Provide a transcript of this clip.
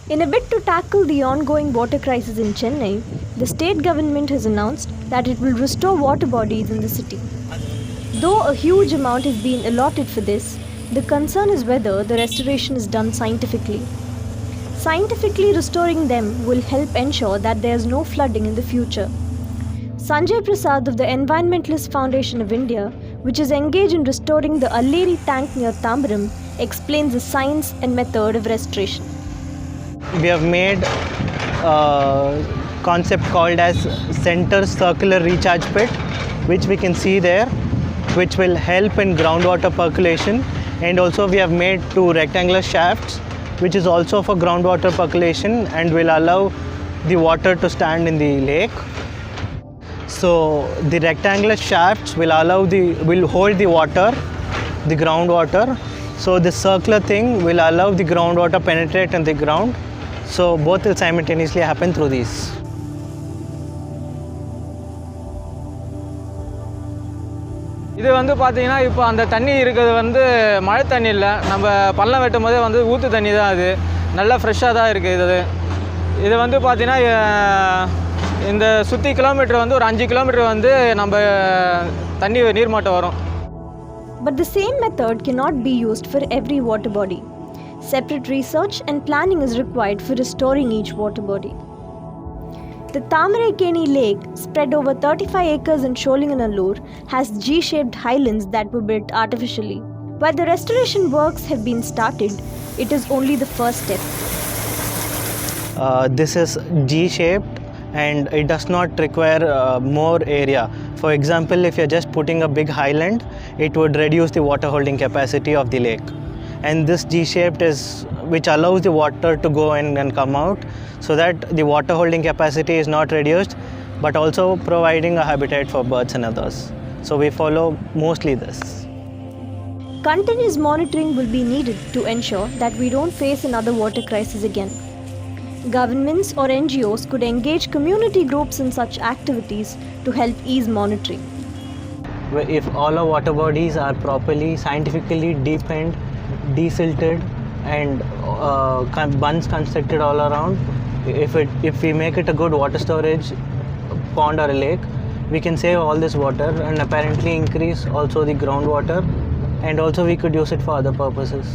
In a bid to tackle the ongoing water crisis in Chennai, the state government has announced that it will restore water bodies in the city. Though a huge amount has been allotted for this, the concern is whether the restoration is done scientifically. Scientifically restoring them will help ensure that there is no flooding in the future. Sanjay Prasad of the Environmentalist Foundation of India, which is engaged in restoring the Alleri tank near Tambaram, explains the science and method of restoration. We have made a concept called as center circular recharge pit, which we can see there, which will help in groundwater percolation. And also we have made 2 rectangular shafts, which is also for groundwater percolation and will allow the water to stand in the lake. So the rectangular shafts will hold the water, the groundwater. So the circular thing will allow the groundwater penetrate in the ground. So both will simultaneously happen through these. இது வந்து பாத்தீங்கன்னா இப்போ அந்த தண்ணி இருக்குது வந்து மழை தண்ணி இல்ல நம்ம பள்ளம் வெட்டும்போதே வந்து ஊத்து தண்ணி தான் அது நல்லா ஃப்ரெஷ்ஷா தான் இருக்கு இது வந்து பாத்தீங்கன்னா இந்த சுத்தி கிலோமீட்டர் வந்து ஒரு 5 கிலோமீட்டர் வந்து நம்ம தண்ணி நீர்மட்டம் வரும். But the same method cannot be used for every water body. Separate research and planning is required for restoring each water body. The Thamaraikeni Lake, spread over 35 acres in Sholinganallur, has G-shaped highlands that were built artificially. While the restoration works have been started, it is only the first step. This is G-shaped and it does not require more area. For example, if you're just putting a big highland, it would reduce the water holding capacity of the lake. And this G-shaped is which allows the water to go in and come out, so that the water holding capacity is not reduced, but also providing a habitat for birds and others. So we follow mostly this. Continuous monitoring will be needed to ensure that we don't face another water crisis again. Governments or NGOs could engage community groups in such activities to help ease monitoring. If all our water bodies are properly scientifically deepened, desilted and bunds constructed all around, if we make it a good water storage pond or a lake, we can save all this water and apparently increase also the groundwater, and also we could use it for other purposes.